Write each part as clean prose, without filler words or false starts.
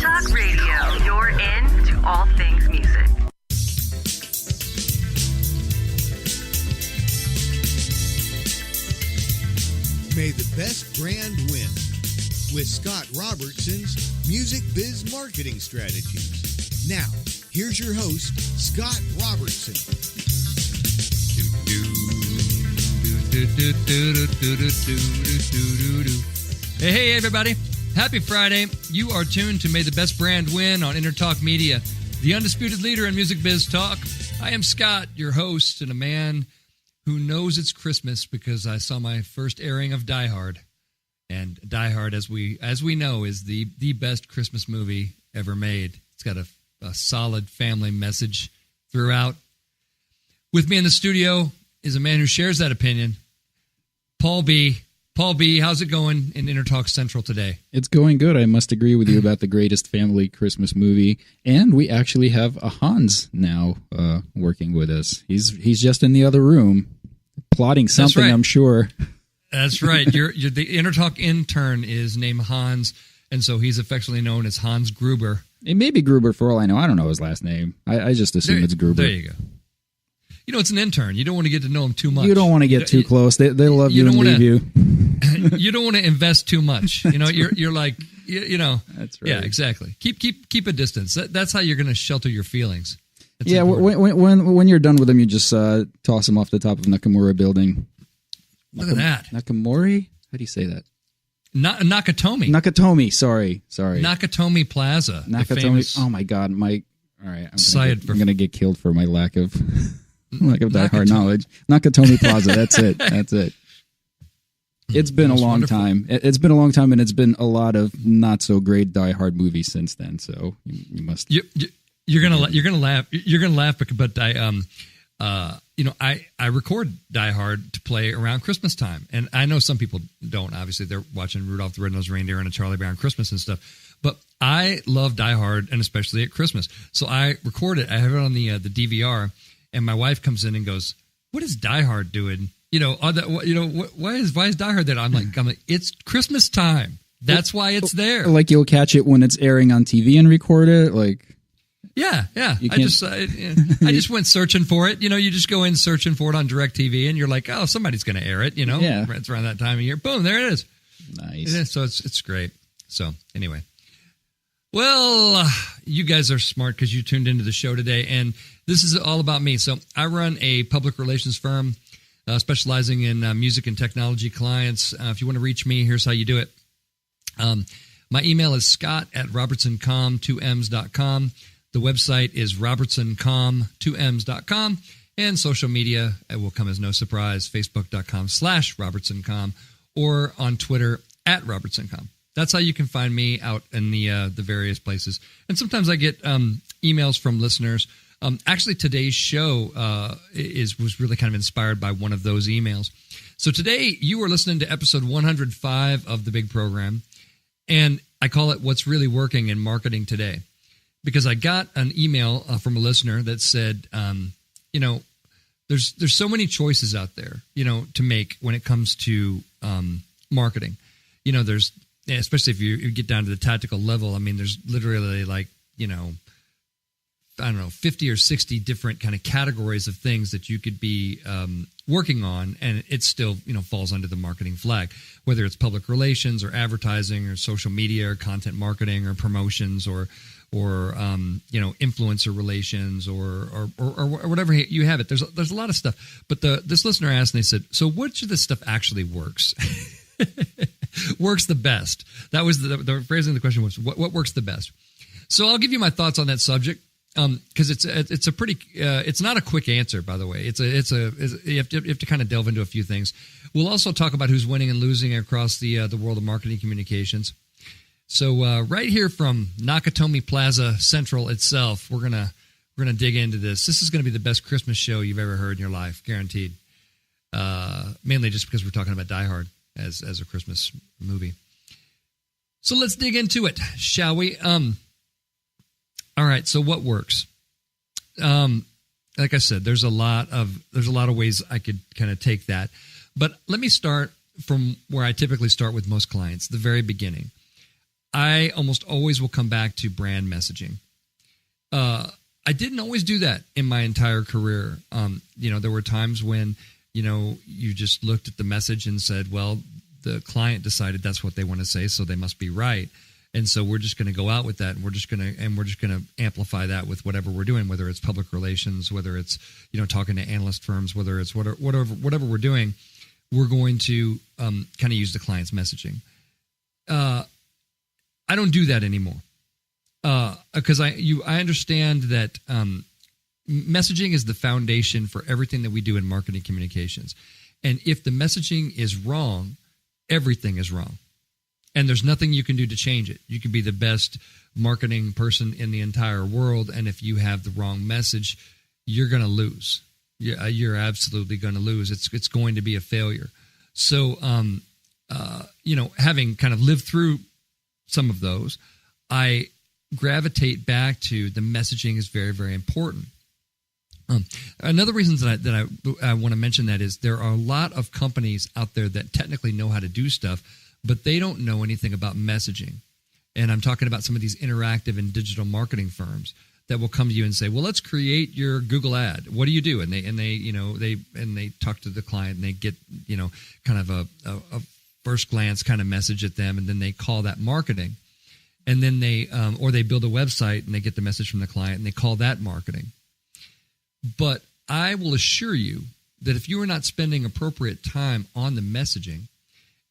Intertalk Radio, you're in to all things music. May the best brand win with Scott Robertson's Music Biz Marketing Strategies. Now, here's your host, Scott Robertson. Hey, everybody. Happy Friday. You are tuned to May the Best Brand Win on Intertalk Media, the undisputed leader in music biz talk. I am Scott, your host, and a man who knows it's Christmas because I saw my first airing of Die Hard. And Die Hard, as we know, is the best Christmas movie ever made. It's got a solid family message throughout. With me in the studio is a man who shares that opinion, Paul B. Paul B., how's it going in Intertalk Central today? It's going good. I must agree with you about the greatest family Christmas movie. And we actually have a Hans now working with us. He's just in the other room, plotting something, right. I'm sure. That's right. You're the Intertalk intern is named Hans, and so he's affectionately known as Hans Gruber. It may be Gruber for all I know. I don't know his last name. I just assume it's Gruber. There you go. You know, it's an intern. You don't want to get to know him too much. You don't want to get too close. They love you and leave you. You don't want to invest too much. You know, you're like, you know. That's right. Yeah, exactly. Keep a distance. That's how you're going to shelter your feelings. That's yeah, when you're done with them, you just toss them off the top of Nakamura Building. Look at that. Nakamori? How do you say that? Nakatomi. Sorry. Nakatomi Plaza. Nakatomi. Oh my God, Mike. All right, I'm going to get killed for my lack of Die Hard knowledge. Nakatomi Plaza. That's it. It's been a long time. It's been a long time, and it's been a lot of not so great Die Hard movies since then. So you must. You're gonna laugh. You're gonna laugh, but I record Die Hard to play around Christmas time, and I know some people don't. Obviously, they're watching Rudolph the Red-Nosed Reindeer and a Charlie Brown Christmas and stuff. But I love Die Hard, and especially at Christmas. So I record it. I have it on the DVR, and my wife comes in and goes, "What is Die Hard doing? Why is Die Hard there?" I'm like, it's Christmas time. That's why it's there. Like you'll catch it when it's airing on TV and record it. Like, yeah. I just went searching for it. You know, you just go in searching for it on DirecTV, and you're like, oh, somebody's going to air it. You know, yeah. It's around that time of year. Boom, there it is. Nice. So it's great. So anyway. Well, you guys are smart because you tuned into the show today, and this is all about me. So I run a public relations firm specializing in music and technology clients. If you want to reach me, here's how you do it. My email is scott@robertsoncom2ms.com. The website is robertsoncom2ms.com, and social media, it will come as no surprise, facebook.com/robertsoncom, or on Twitter @robertsoncom. That's how you can find me out in the various places. And sometimes I get emails from listeners. Actually, today's show was really kind of inspired by one of those emails. So today, you are listening to episode 105 of the big program, and I call it What's Really Working in Marketing Today, because I got an email from a listener that said, there's so many choices out there, to make when it comes to marketing. There's, especially if you get down to the tactical level, I mean, there's literally 50 or 60 different kind of categories of things that you could be working on, and it still, falls under the marketing flag, whether it's public relations or advertising or social media or content marketing or promotions or influencer relations or whatever you have it. There's a lot of stuff. But this listener asked, and they said, so which of this stuff actually works? Works the best? That was the phrasing of the question was, what works the best? So I'll give you my thoughts on that subject. Because it's a pretty it's not a quick answer, by the way. You have to kind of delve into a few things. We'll also talk about who's winning and losing across the world of marketing communications. So right here from Nakatomi Plaza Central itself, we're gonna dig into this. This is gonna be the best Christmas show you've ever heard in your life, guaranteed. Mainly just because we're talking about Die Hard as a Christmas movie. So let's dig into it, shall we? All right. So what works? Like I said, there's a lot of ways I could kind of take that, but let me start from where I typically start with most clients, the very beginning. I almost always will come back to brand messaging. I didn't always do that in my entire career. There were times when, you just looked at the message and said, well, the client decided that's what they want to say, so they must be right. And so we're just going to go out with that, and we're just going to amplify that with whatever we're doing, whether it's public relations, whether it's, talking to analyst firms, whether it's whatever we're doing, we're going to kind of use the client's messaging. I don't do that anymore. Because I understand that messaging is the foundation for everything that we do in marketing communications. And if the messaging is wrong, everything is wrong. And there's nothing you can do to change it. You can be the best marketing person in the entire world, and if you have the wrong message, you're going to lose. You're absolutely going to lose. It's going to be a failure. So, having kind of lived through some of those, I gravitate back to the messaging is very, very important. Another reason that I want to mention that is there are a lot of companies out there that technically know how to do stuff, but they don't know anything about messaging. And I'm talking about some of these interactive and digital marketing firms that will come to you and say, well, let's create your Google ad. What do you do? And they talk to the client, and they get, kind of a first glance kind of message at them, and then they call that marketing. And then they build a website, and they get the message from the client, and they call that marketing. But I will assure you that if you are not spending appropriate time on the messaging,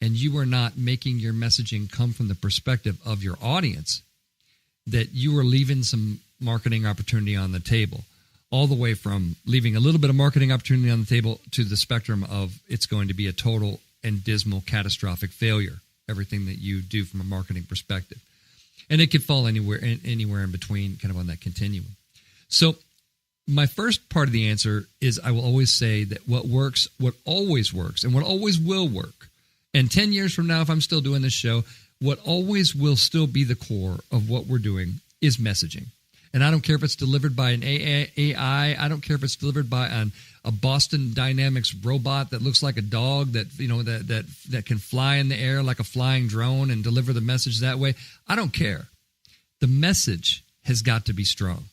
and you are not making your messaging come from the perspective of your audience, that you are leaving some marketing opportunity on the table, all the way from leaving a little bit of marketing opportunity on the table to the spectrum of it's going to be a total and dismal catastrophic failure, everything that you do from a marketing perspective. And it could fall anywhere in between, kind of on that continuum. So my first part of the answer is I will always say that what always works, and what always will work, and 10 years from now, if I'm still doing this show, what always will still be the core of what we're doing is messaging. And I don't care if it's delivered by an AI. I don't care if it's delivered by a Boston Dynamics robot that looks like a dog that can fly in the air like a flying drone and deliver the message that way. I don't care. The message has got to be strong.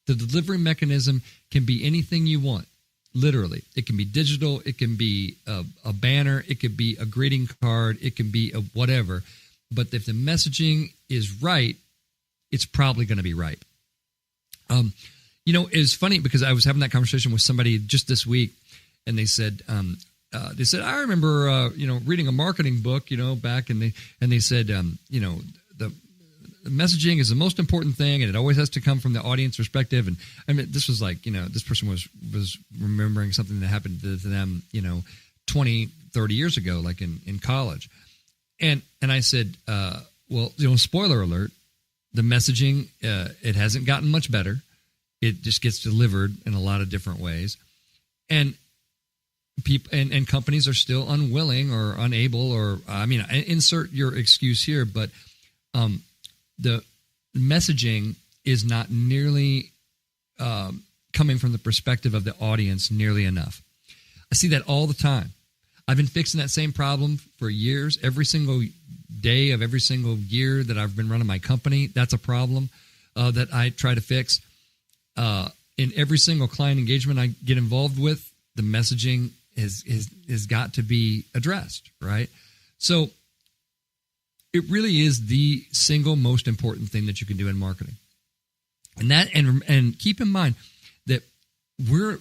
The delivery mechanism can be anything you want. Literally, it can be digital. It can be a banner. It could be a greeting card. It can be a whatever. But if the messaging is right, it's probably going to be right. It's funny because I was having that conversation with somebody just this week, and they said, I remember, reading a marketing book, back, and they said, the messaging is the most important thing, and it always has to come from the audience perspective. And I mean, this was like, this person was remembering something that happened to them, 20, 30 years ago, like in college. And I said, spoiler alert, the messaging, it hasn't gotten much better. It just gets delivered in a lot of different ways. And people and companies are still unwilling or unable, or insert your excuse here, but the messaging is not nearly coming from the perspective of the audience nearly enough. I see that all the time. I've been fixing that same problem for years. Every single day of every single year that I've been running my company, that's a problem that I try to fix. In every single client engagement I get involved with, the messaging has got to be addressed, right? So it really is the single most important thing that you can do in marketing. And keep in mind that we're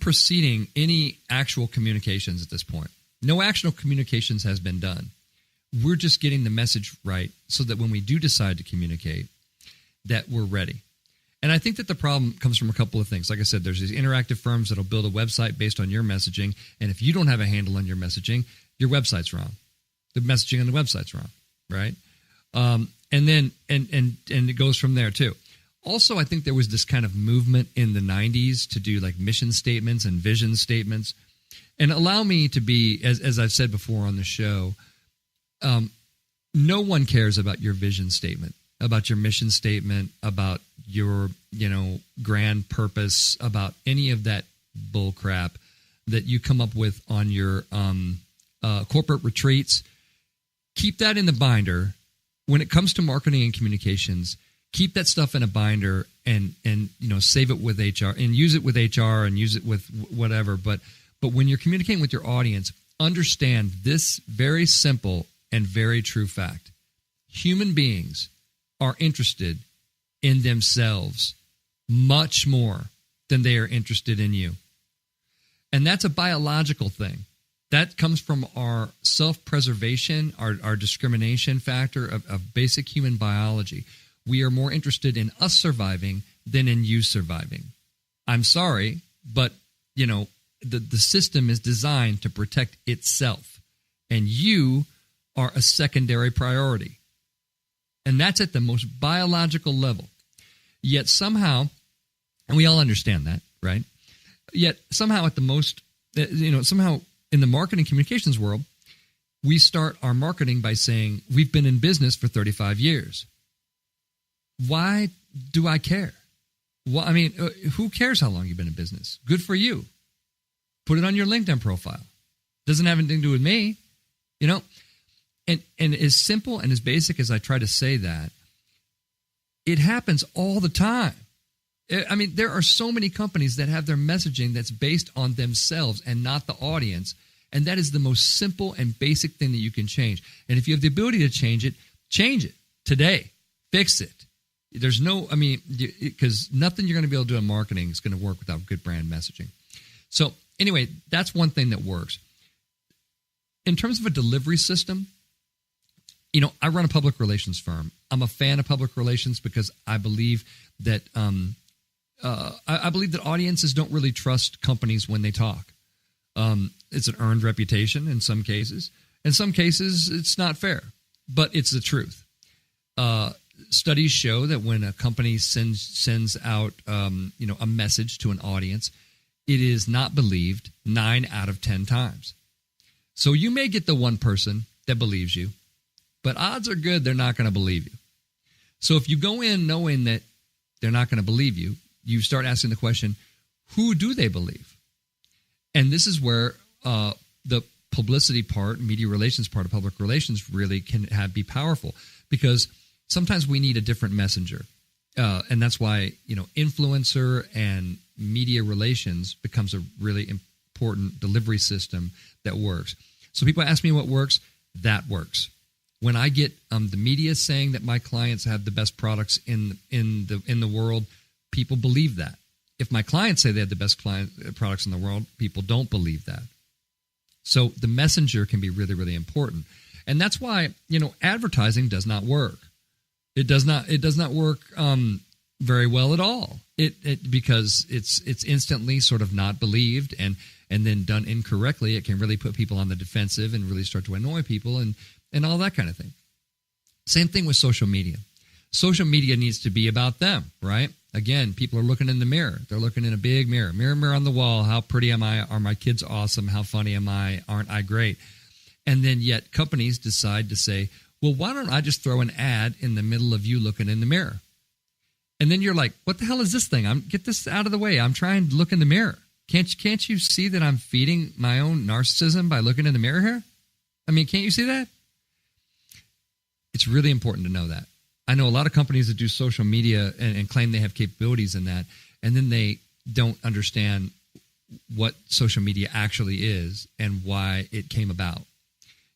preceding any actual communications at this point. No actual communications has been done. We're just getting the message right so that when we do decide to communicate, that we're ready. And I think that the problem comes from a couple of things. Like I said, there's these interactive firms that'll build a website based on your messaging. And if you don't have a handle on your messaging, your website's wrong. The messaging on the website's wrong, right? And it goes from there too. Also, I think there was this kind of movement in the 90s to do like mission statements and vision statements. And allow me to be, as I've said before on the show, no one cares about your vision statement, about your mission statement, about your, grand purpose, about any of that bull crap that you come up with on your corporate retreats. Keep that in the binder when it comes to marketing and communications, keep that stuff in a binder and save it with HR and use it with HR and use it with whatever. But when you're communicating with your audience, understand this very simple and very true fact. Human beings are interested in themselves much more than they are interested in you. And that's a biological thing. That comes from our self-preservation, our discrimination factor of basic human biology. We are more interested in us surviving than in you surviving. I'm sorry, but, the system is designed to protect itself. And you are a secondary priority. And that's at the most biological level. Yet somehow, and we all understand that, right? Yet somehow somehow in the marketing communications world, we start our marketing by saying, we've been in business for 35 years. Why do I care? Well, who cares how long you've been in business? Good for you. Put it on your LinkedIn profile. Doesn't have anything to do with me, And as simple and as basic as I try to say that, it happens all the time. There are so many companies that have their messaging that's based on themselves and not the audience. And that is the most simple and basic thing that you can change. And if you have the ability to change it today. Fix it. There's because nothing you're going to be able to do in marketing is going to work without good brand messaging. So anyway, that's one thing that works. In terms of a delivery system, I run a public relations firm. I'm a fan of public relations because I believe that I believe that audiences don't really trust companies when they talk. It's an earned reputation in some cases. In some cases, it's not fair, but it's the truth. Studies show that when a company sends out a message to an audience, it is not believed 9 out of 10 times. So you may get the one person that believes you, but odds are good they're not going to believe you. So if you go in knowing that they're not going to believe you, you start asking the question, who do they believe? And this is where the publicity part, media relations part of public relations really can be powerful, because sometimes we need a different messenger. And that's why, influencer and media relations becomes a really important delivery system that works. So people ask me what works. That works. When I get the media saying that my clients have the best products in the world, people believe that. If my clients say they have the best products in the world, people don't believe that. So the messenger can be really, really important. And that's why, advertising does not work. It does not work very well at all. Because it's instantly sort of not believed, and then done incorrectly, it can really put people on the defensive and really start to annoy people and all that kind of thing. Same thing with social media. Social media needs to be about them, right? Again, people are looking in the mirror. They're looking in a big mirror. Mirror on the wall. How pretty am I? Are my kids awesome? How funny am I? Aren't I great? And then yet companies decide to say, well, why don't I just throw an ad in the middle of you looking in the mirror? And then you're like, what the hell is this thing? Get this out of the way. I'm trying to look in the mirror. Can't you see that I'm feeding my own narcissism by looking in the mirror here? Can't you see that? It's really important to know that. I know a lot of companies that do social media and claim they have capabilities in that, and then they don't understand what social media actually is and why it came about.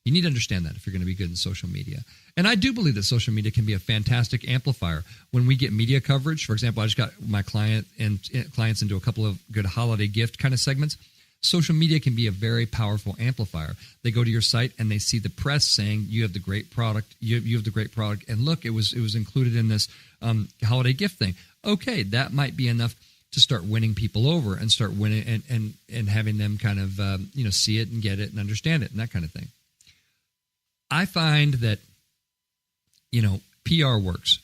You need to understand that if you're going to be good in social media. And I do believe that social media can be a fantastic amplifier. When we get media coverage, for example, I just got my clients into a couple of good holiday gift kind of segments. Social media can be a very powerful amplifier. They go to your site and they see the press saying you have the great product. You have the great product, and look, it was included in this holiday gift thing. Okay, that might be enough to start winning people over and start winning and having them kind of see it and get it and understand it and that kind of thing. I find that PR works.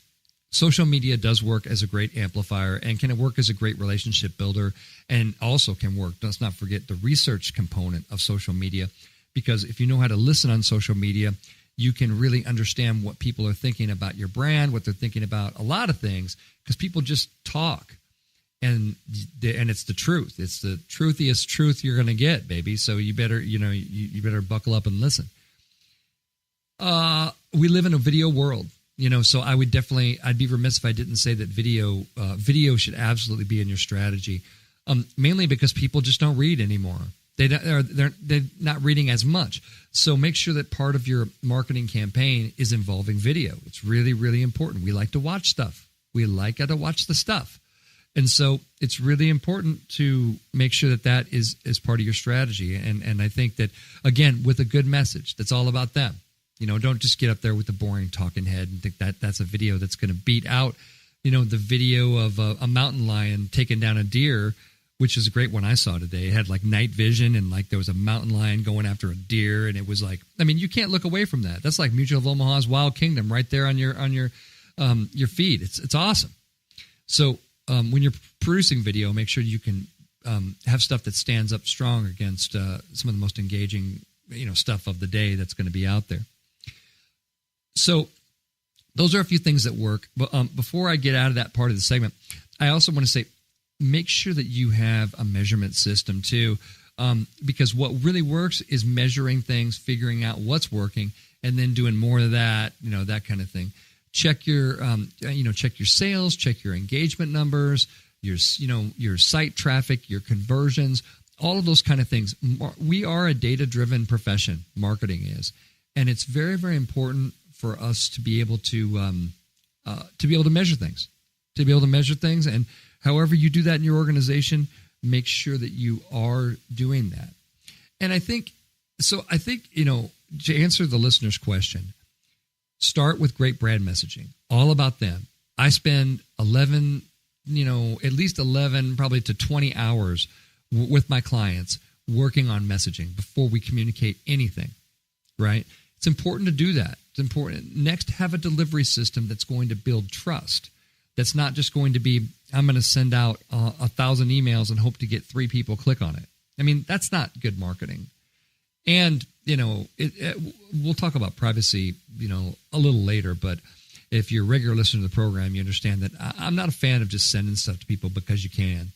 Social media does work as a great amplifier and can work as a great relationship builder, and also can work, let's not forget, the research component of social media, because if you know how to listen on social media, you can really understand what people are thinking about your brand, what they're thinking about a lot of things, because people just talk, and it's the truth. It's the truthiest truth you're going to get, baby. So you better, you better buckle up and listen. We live in a video world. So I'd be remiss if I didn't say that video should absolutely be in your strategy, mainly because people just don't read anymore. They're not reading as much. So make sure that part of your marketing campaign is involving video. It's really, really important. We like to watch stuff. We like to watch the stuff. And so it's really important to make sure that is part of your strategy. And I think that, again, with a good message, that's all about them. Don't just get up there with the boring talking head and think that that's a video that's going to beat out, the video of a mountain lion taking down a deer, which is a great one I saw today. It had like night vision and like there was a mountain lion going after a deer. And it was like, you can't look away from that. That's like Mutual of Omaha's Wild Kingdom right there on your feed. It's awesome. So when you're producing video, make sure you can have stuff that stands up strong against some of the most engaging, stuff of the day that's going to be out there. So those are a few things that work. But before I get out of that part of the segment, I also want to say, make sure that you have a measurement system too, because what really works is measuring things, figuring out what's working, and then doing more of that, that kind of thing. Check your, check your sales, check your engagement numbers, your site traffic, your conversions, all of those kind of things. We are a data-driven profession, marketing is, and it's very, very important for us to be able to measure things, and however you do that in your organization, make sure that you are doing that. And I think, to answer the listener's question, start with great brand messaging, all about them. I spend at least 11, probably to 20 hours with my clients working on messaging before we communicate anything, right? It's important to do that. It's important. Next, have a delivery system that's going to build trust. That's not just going to be, I'm going to send out 1,000 emails and hope to get 3 people click on it. That's not good marketing. And, we'll talk about privacy, a little later, but if you're a regular listener to the program, you understand that I'm not a fan of just sending stuff to people because you can.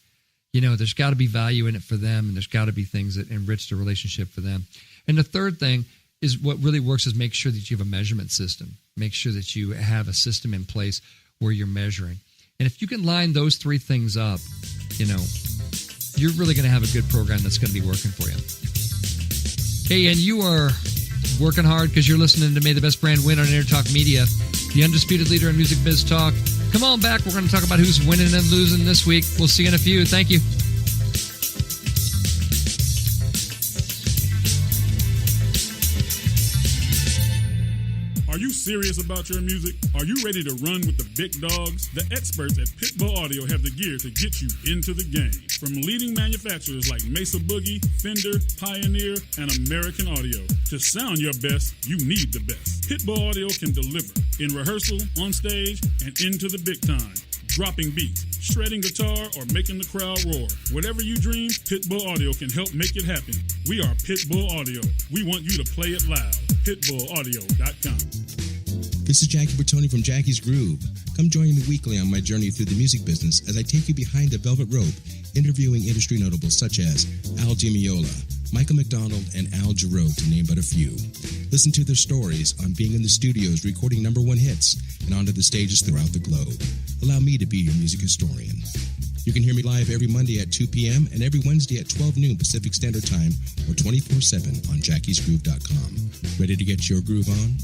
There's got to be value in it for them, and there's got to be things that enrich the relationship for them. And the third thing is what really works is make sure that you have a measurement system. Make sure that you have a system in place where you're measuring. And if you can line those 3 things up, you're really going to have a good program that's going to be working for you. Hey, and you are working hard because you're listening to May the Best Brand Win on Intertalk Media, the undisputed leader in music biz talk. Come on back. We're going to talk about who's winning and losing this week. We'll see you in a few. Thank you. Are you serious about your music? Are you ready to run with the big dogs? The experts at Pitbull Audio have the gear to get you into the game. From leading manufacturers like Mesa Boogie, Fender, Pioneer, and American Audio. To sound your best, you need the best. Pitbull Audio can deliver in rehearsal, on stage, and into the big time. Dropping beats, shredding guitar, or making the crowd roar. Whatever you dream, Pitbull Audio can help make it happen. We are Pitbull Audio. We want you to play it loud. PitbullAudio.com. This is Jackie Bertoni from Jackie's Groove. Come join me weekly on my journey through the music business as I take you behind the velvet rope, interviewing industry notables such as Al Di Meola, Michael McDonald, and Al Jarreau, to name but a few. Listen to their stories on being in the studios recording #1 hits and onto the stages throughout the globe. Allow me to be your music historian. You can hear me live every Monday at 2 p.m. and every Wednesday at 12 noon Pacific Standard Time or 24/7 on jackiesgroove.com. Ready to get your groove on?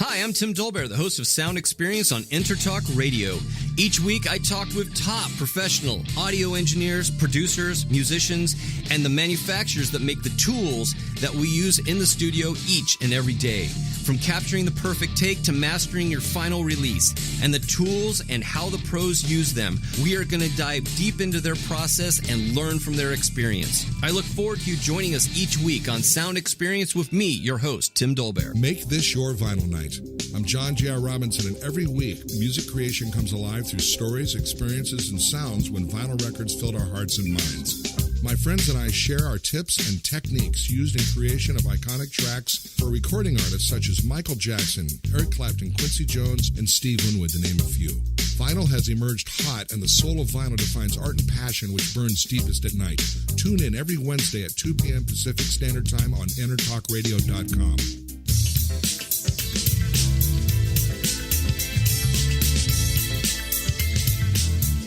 Hi, I'm Tim Dolbear, the host of Sound Experience on Intertalk Radio. Each week, I talk with top professional audio engineers, producers, musicians, and the manufacturers that make the tools that we use in the studio each and every day. From capturing the perfect take to mastering your final release, and the tools and how the pros use them, we are going to dive deep into their process and learn from their experience. I look forward to you joining us each week on Sound Experience with me, your host, Tim Dolbear. Make this your vinyl night. I'm John J.R. Robinson, and every week, music creation comes alive through stories, experiences, and sounds when vinyl records filled our hearts and minds. My friends and I share our tips and techniques used in creation of iconic tracks for recording artists such as Michael Jackson, Eric Clapton, Quincy Jones, and Steve Winwood, to name a few. Vinyl has emerged hot, and the soul of vinyl defines art and passion which burns deepest at night. Tune in every Wednesday at 2 p.m. Pacific Standard Time on InterTalkRadio.com.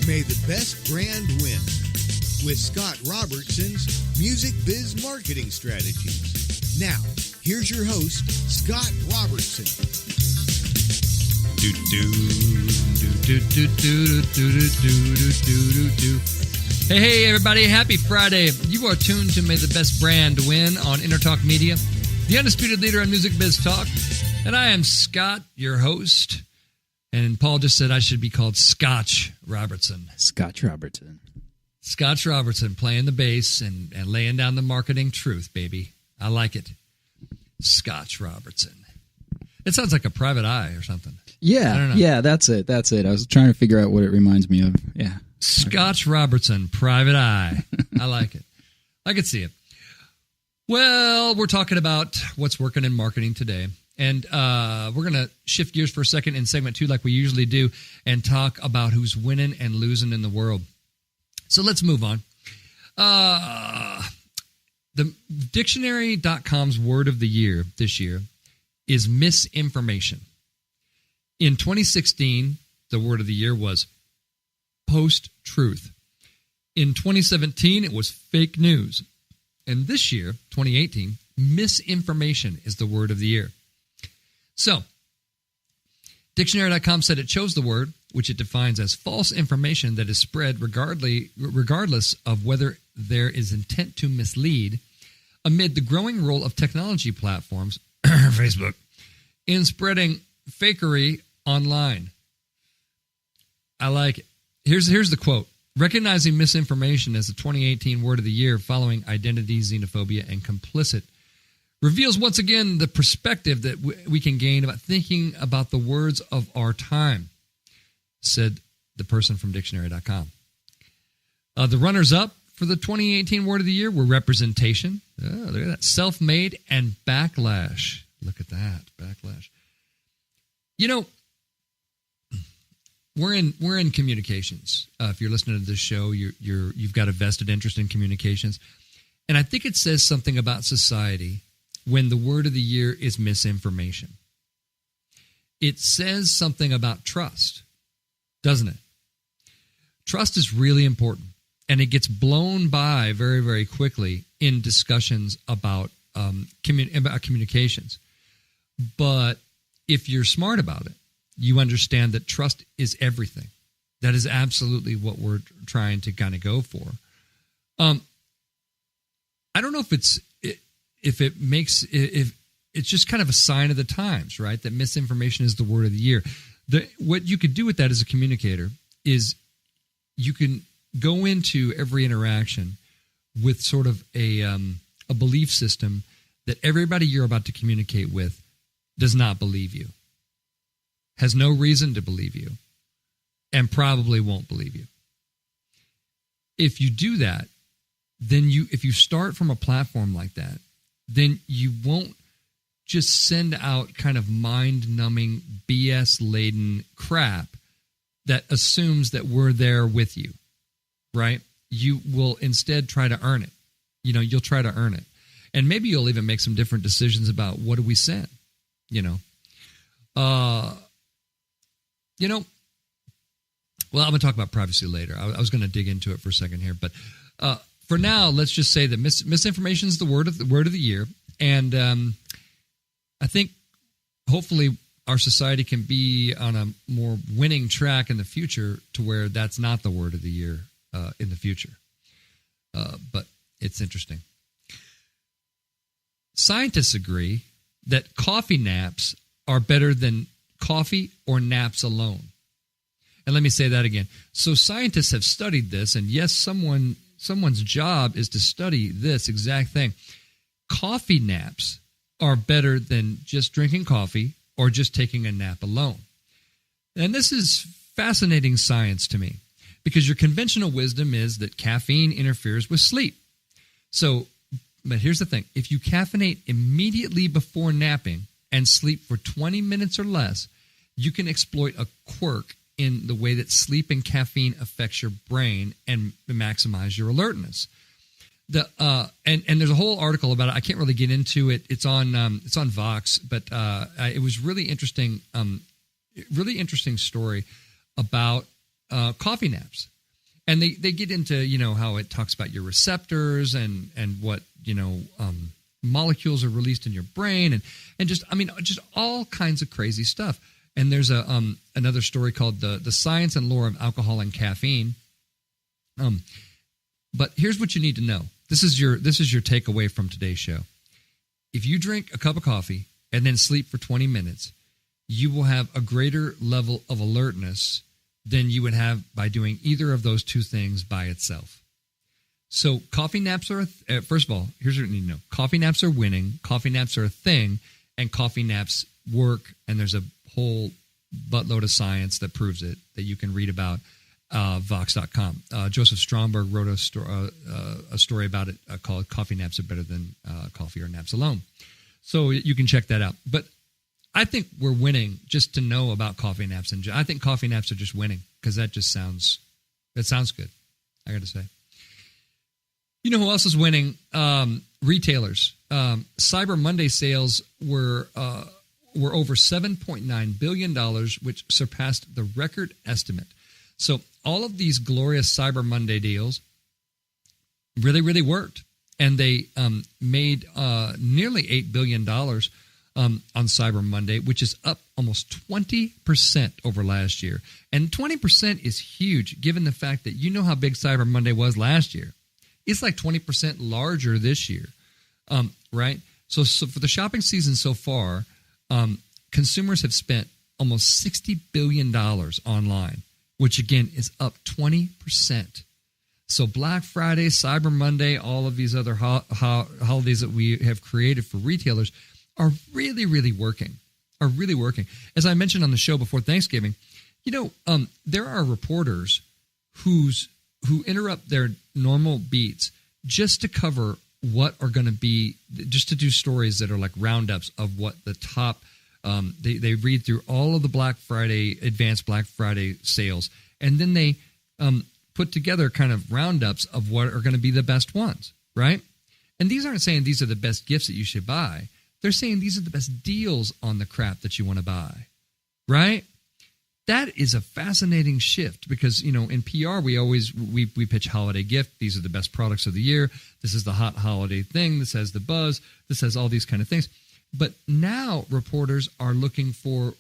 May the best brand win with Scott Robertson's Music Biz Marketing Strategies. Now, here's your host, Scott Robertson. Hey, everybody. Happy Friday. You are tuned to May the Best Brand Win on Intertalk Media, the undisputed leader on Music Biz Talk. And I am Scott, your host. And Paul just said I should be called Scotch Robertson. Scotch Robertson. Scotch Robertson playing the bass and laying down the marketing truth, baby. I like it. Scotch Robertson. It sounds like a private eye or something. Yeah, that's it. I was trying to figure out what it reminds me of. Yeah. Scotch Robertson, private eye. I like it. I could see it. Well, we're talking about what's working in marketing today. And we're going to shift gears for a second in segment 2 like we usually do and talk about who's winning and losing in the world. So let's move on. The dictionary.com's word of the year this year is misinformation. In 2016, the word of the year was post-truth. In 2017, it was fake news. And this year, 2018, misinformation is the word of the year. So, dictionary.com said it chose the word, which it defines as false information that is spread regardless of whether there is intent to mislead, amid the growing role of technology platforms, Facebook, in spreading fakery online. I like it. Here's the quote. Recognizing misinformation as the 2018 word of the year following identity, xenophobia, and complicit reveals once again the perspective that we can gain about thinking about the words of our time, said the person from dictionary.com. The runners-up for the 2018 word of the year were representation, look at that, self-made, and backlash. Look at that, backlash. You know, we're in communications. If you're listening to this show, you've got a vested interest in communications, and I think it says something about society when the word of the year is misinformation. It says something about trust, doesn't it? Trust is really important, and it gets blown by very, very quickly in discussions about communications. But if you're smart about it, you understand that trust is everything. That is absolutely what we're trying to kind of go for. I don't know if it's just kind of a sign of the times, right? That misinformation is the word of the year. What you could do with that as a communicator is you can go into every interaction with sort of a belief system that everybody you're about to communicate with does not believe you, has no reason to believe you, and probably won't believe you. If you do that, then if you start from a platform like that, then you won't just send out kind of mind-numbing, BS-laden crap that assumes that we're there with you, right? You will instead try to earn it. You'll try to earn it. And maybe you'll even make some different decisions about what do we send, well, I'm going to talk about privacy later. I was going to dig into it for a second here, but for now, let's just say that misinformation is the word of the year, and I think hopefully our society can be on a more winning track in the future to where that's not the word of the year in the future. But it's interesting. Scientists agree that coffee naps are better than coffee or naps alone. And let me say that again. So scientists have studied this, and yes, someone's job is to study this exact thing. Coffee naps are better than just drinking coffee or just taking a nap alone. And this is fascinating science to me because your conventional wisdom is that caffeine interferes with sleep. But here's the thing. If you caffeinate immediately before napping and sleep for 20 minutes or less, you can exploit a quirk in the way that sleep and caffeine affects your brain and maximize your alertness. And there's a whole article about it. I can't really get into it. It's on Vox, but it was really interesting. Really interesting story about coffee naps And they get into, how it talks about your receptors and what, molecules are released in your brain and just all kinds of crazy stuff. And there's another story called the Science and Lore of Alcohol and Caffeine. But here's what you need to know. This is your takeaway from today's show. If you drink a cup of coffee and then sleep for 20 minutes, you will have a greater level of alertness than you would have by doing either of those two things by itself. So coffee naps are, first of all, here's what you need to know. Coffee naps are winning. Coffee naps are a thing, and coffee naps work, and there's a whole buttload of science that proves it that you can read about Vox.com. Joseph Stromberg wrote a story about it called Coffee Naps Are Better Than Coffee or Naps Alone. So you can check that out. But I think we're winning just to know about coffee naps. And I think coffee naps are just winning because that sounds good, I got to say. You know who else is winning? Retailers. Cyber Monday sales were over $7.9 billion, which surpassed the record estimate. So all of these glorious Cyber Monday deals really, really worked. And they made nearly $8 billion on Cyber Monday, which is up almost 20% over last year. And 20% is huge, given the fact that you know how big Cyber Monday was last year. It's like 20% larger this year, right? So for the shopping season so far, consumers have spent almost $60 billion online, which again is up 20%. So Black Friday, Cyber Monday, all of these other holidays that we have created for retailers are really, really working. As I mentioned on the show before Thanksgiving, there are reporters who interrupt their normal beats just to cover what are going to be, just to do stories that are like roundups of what the top, they read through all of the Black Friday, advanced Black Friday sales, and then they put together kind of roundups of what are going to be the best ones, right? And these aren't saying these are the best gifts that you should buy. They're saying these are the best deals on the crap that you want to buy, right? That is a fascinating shift because, in PR, we pitch holiday gift. These are the best products of the year. This is the hot holiday thing. This has the buzz. This has all these kind of things. But now reporters are looking for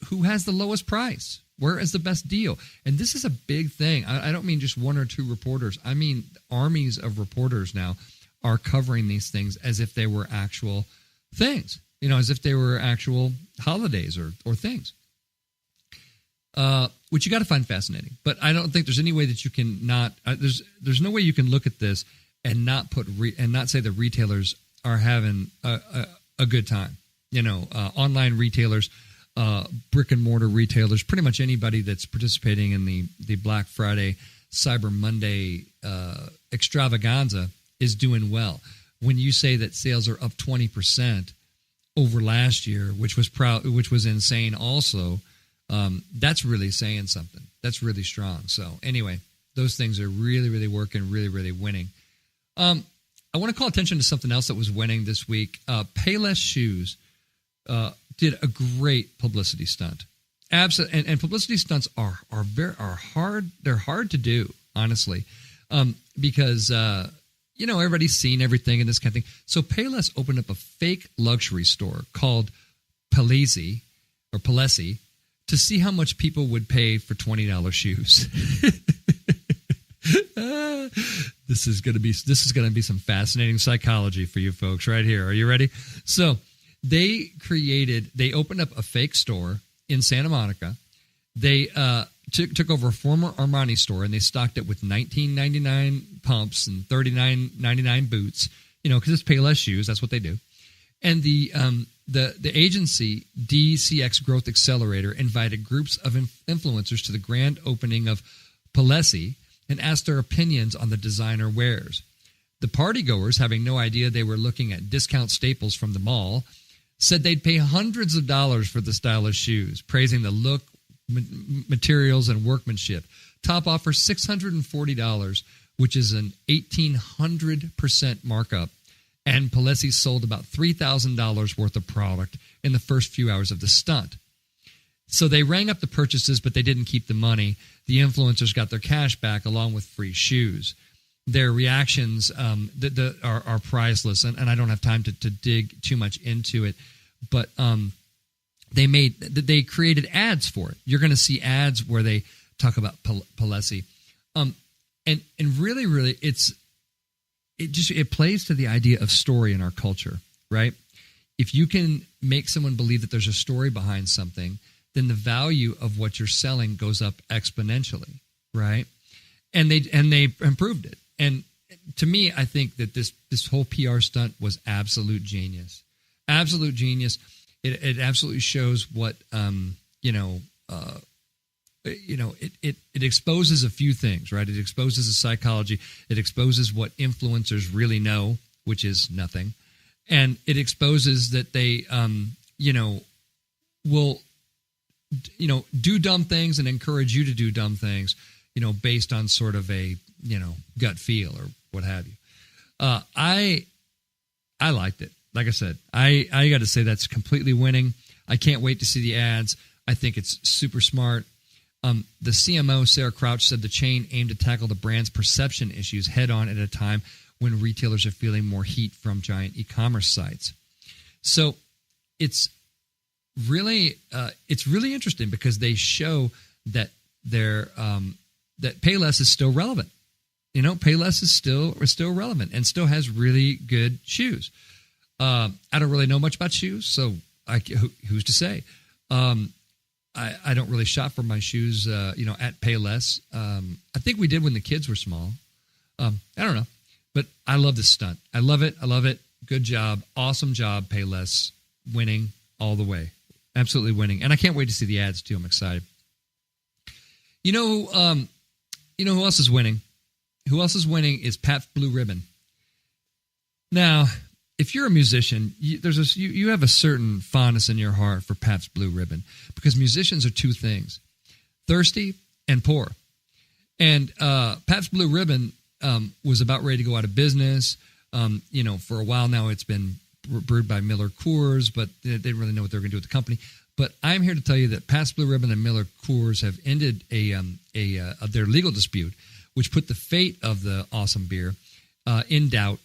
who has the lowest price. Where is the best deal? And this is a big thing. I don't mean just one or two reporters. I mean armies of reporters now are covering these things as if they were actual things, as if they were actual holidays or things. Which you got to find fascinating. But I don't think there's any way that you can not. There's no way you can look at this and not not say the retailers are having a good time. Online retailers, brick and mortar retailers, pretty much anybody that's participating in the Black Friday, Cyber Monday extravaganza is doing well. When you say that sales are up 20% over last year, which was insane also. That's really saying something. That's really strong. So anyway, those things are really, really working, really, really winning. I want to call attention to something else that was winning this week. Payless Shoes did a great publicity stunt. Absolutely, and publicity stunts are hard. They're hard to do, honestly, because everybody's seen everything and this kind of thing. So Payless opened up a fake luxury store called Palesi to see how much people would pay for $20 shoes. This is going to be some fascinating psychology for you folks right here. Are you ready? So they opened up a fake store in Santa Monica. They took over a former Armani store and they stocked it with $19.99 pumps and $39.99 boots. Because it's Payless Shoes. That's what they do. And the agency, DCX Growth Accelerator, invited groups of influencers to the grand opening of Palesi and asked their opinions on the designer wares. The partygoers, having no idea they were looking at discount staples from the mall, said they'd pay hundreds of dollars for the stylish shoes, praising the look, materials, and workmanship. Top offer $640, which is an 1,800% markup. And Palesi sold about $3,000 worth of product in the first few hours of the stunt. So they rang up the purchases, but they didn't keep the money. The influencers got their cash back along with free shoes. Their reactions are priceless, and I don't have time to dig too much into it. But they created ads for it. You're going to see ads where they talk about Palessi, and really it plays to the idea of story in our culture, right? If you can make someone believe that there's a story behind something, then the value of what you're selling goes up exponentially, right? And they improved it. And to me, I think that this whole PR stunt was absolute genius. Absolute genius. It absolutely shows what it exposes a few things, right? It exposes the psychology. It exposes what influencers really know, which is nothing, and it exposes that they will do dumb things and encourage you to do dumb things, based on sort of a gut feel or what have you. I liked it. Like I said, I got to say that's completely winning. I can't wait to see the ads. I think it's super smart. The CMO, Sarah Crouch, said the chain aimed to tackle the brand's perception issues head on at a time when retailers are feeling more heat from giant e-commerce sites. So it's really interesting because they show that that Payless is still relevant. Payless is still relevant and still has really good shoes. I don't really know much about shoes, so who's to say? I don't really shop for my shoes, at Payless. I think we did when the kids were small. I don't know, but I love this stunt. I love it. Good job. Awesome job, Payless. Winning all the way. Absolutely winning. And I can't wait to see the ads too. I'm excited. Who else is winning? Who else is winning is Pabst Blue Ribbon. Now, if you're a musician, you have a certain fondness in your heart for Pabst Blue Ribbon because musicians are two things, thirsty and poor. And Pabst Blue Ribbon was about ready to go out of business. For a while now it's been brewed by Miller Coors, but they didn't really know what they were going to do with the company. But I'm here to tell you that Pabst Blue Ribbon and Miller Coors have ended their legal dispute, which put the fate of the awesome beer in doubt.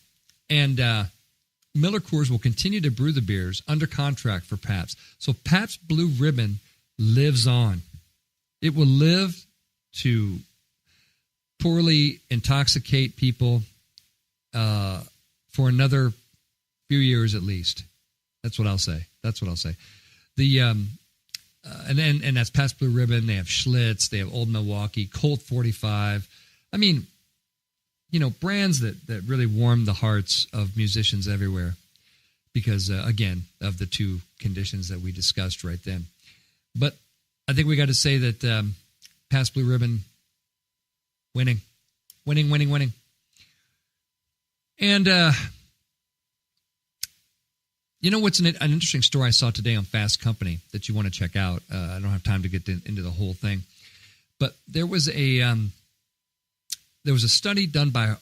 And Miller Coors will continue to brew the beers under contract for Pabst. So Pabst Blue Ribbon lives on. It will live to poorly intoxicate people for another few years at least. That's what I'll say. The and that's Pabst Blue Ribbon. They have Schlitz. They have Old Milwaukee, Colt 45. I mean, brands that really warm the hearts of musicians everywhere because, again, of the two conditions that we discussed right then. But I think we got to say that Pabst Blue Ribbon winning. And what's an interesting story I saw today on Fast Company that you want to check out? I don't have time to get into the whole thing. But there was a study done by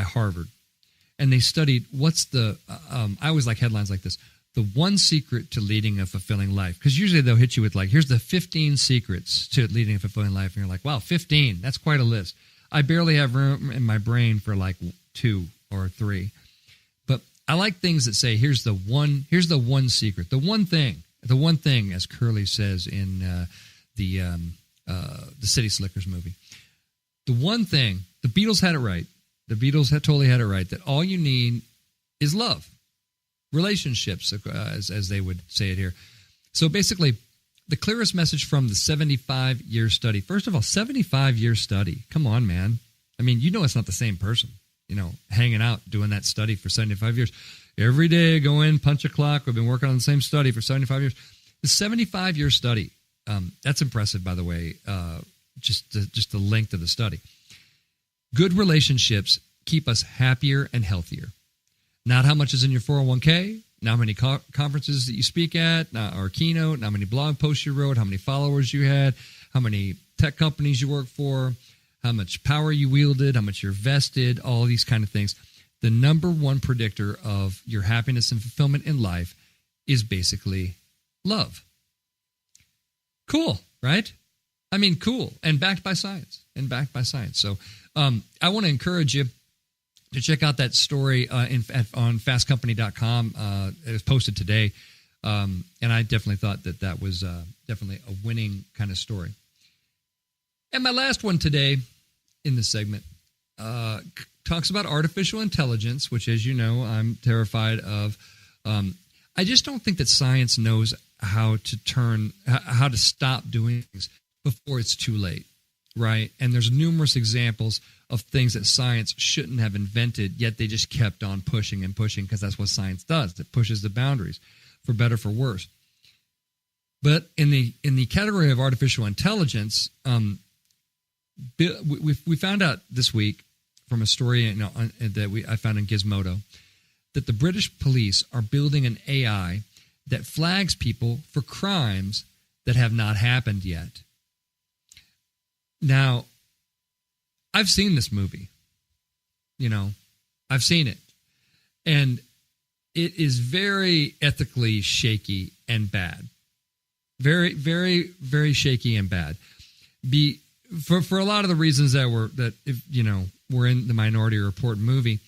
Harvard, and they studied what's the I always like headlines like this: the one secret to leading a fulfilling life. Because usually they'll hit you with here's the 15 secrets to leading a fulfilling life, and you're like, wow, 15, that's quite a list. I barely have room in my brain for 2 or 3. But I like things that say here's the one secret, the one thing, as Curly says in the City Slickers movie. The one thing, the Beatles had it right. The Beatles totally had it right, that all you need is love. Relationships, as they would say it here. So basically, the clearest message from the 75-year study. First of all, 75-year study. Come on, man. I mean, it's not the same person, hanging out, doing that study for 75 years. Every day, go in, punch a clock. We've been working on the same study for 75 years. The 75-year study, that's impressive, by the way, just the length of the study. Good relationships keep us happier and healthier. Not how much is in your 401k, not how many conferences that you speak at, or keynote, not how many blog posts you wrote, how many followers you had, how many tech companies you work for, how much power you wielded, how much you're vested, all these kind of things. The number one predictor of your happiness and fulfillment in life is basically love. Cool, right? I mean, cool, and backed by science. So I want to encourage you to check out that story on fastcompany.com. It was posted today, and I definitely thought that was definitely a winning kind of story. And my last one today in this segment talks about artificial intelligence, which, as you know, I'm terrified of. I just don't think that science knows how to stop doing things before it's too late, right? And there's numerous examples of things that science shouldn't have invented, yet they just kept on pushing and pushing because that's what science does. It pushes the boundaries, for better, for worse. But in the category of artificial intelligence, we found out this week from a story that I found in Gizmodo that the British police are building an AI that flags people for crimes that have not happened yet. Now, I've seen this movie. I've seen it. And it is very ethically shaky and bad. Very, very, very shaky and bad. For a lot of the reasons that we're in the Minority Report movie,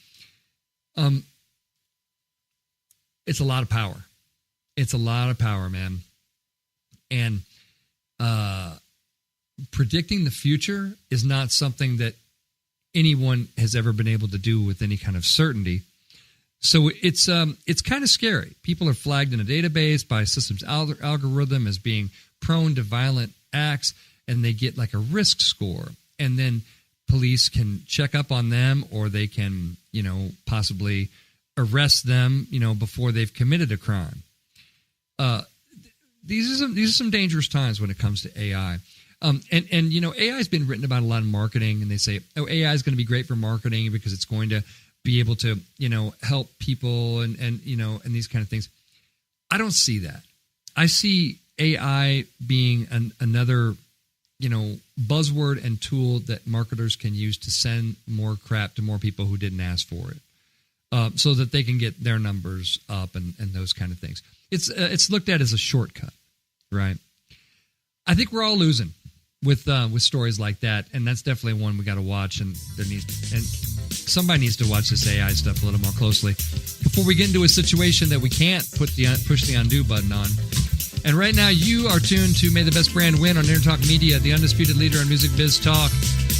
it's a lot of power. It's a lot of power, man. And predicting the future is not something that anyone has ever been able to do with any kind of certainty. So it's kind of scary. People are flagged in a database by a system's algorithm as being prone to violent acts, and they get like a risk score. And then police can check up on them, or they can, possibly arrest them, before they've committed a crime. These are some dangerous times when it comes to AI. And AI has been written about a lot in marketing, and they say, AI is going to be great for marketing because it's going to be able to, help people and these kind of things. I don't see that. I see AI being another, buzzword and tool that marketers can use to send more crap to more people who didn't ask for it, so that they can get their numbers up and those kind of things. It's looked at as a shortcut, right? I think we're all losing with stories like that, and that's definitely one we got to watch. And somebody needs to watch this AI stuff a little more closely before we get into a situation that we can't push the undo button on. And right now, you are tuned to May the Best Brand Win on Intertalk Media, the undisputed leader in music biz talk.